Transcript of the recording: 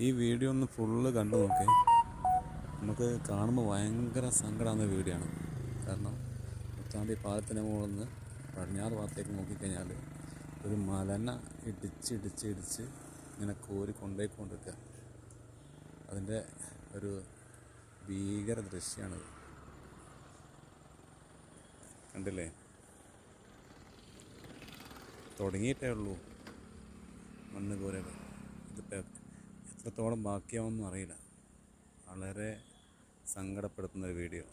ഈ വീഡിയോ ഒന്ന് ഫുള്ള് കണ്ടു നോക്കേ. നമുക്ക് കാണുമ്പോൾ ഭയങ്കര സങ്കടമാകുന്ന വീഡിയോ ആണ്. കാരണം മുത്താണ്ടി പാലത്തിൻ്റെ മുകളിൽ നിന്ന് പടിഞ്ഞാറ് ഭാഗത്തേക്ക് നോക്കിക്കഴിഞ്ഞാൽ ഒരു മലന ഇടിച്ച് ഇങ്ങനെ കോരി കൊണ്ടുപോയിക്കൊണ്ടിരിക്കുക. അതിൻ്റെ ഒരു ഭീകര ദൃശ്യമാണിത്. കണ്ടില്ലേ? തുടങ്ങിയിട്ടേ ഉള്ളൂ മണ്ണ് കോരൽ. ഇതിപ്പോൾ എത്രത്തോളം ബാക്കിയാവുമെന്നും അറിയില്ല. വളരെ സങ്കടപ്പെടുത്തുന്നൊരു വീഡിയോ.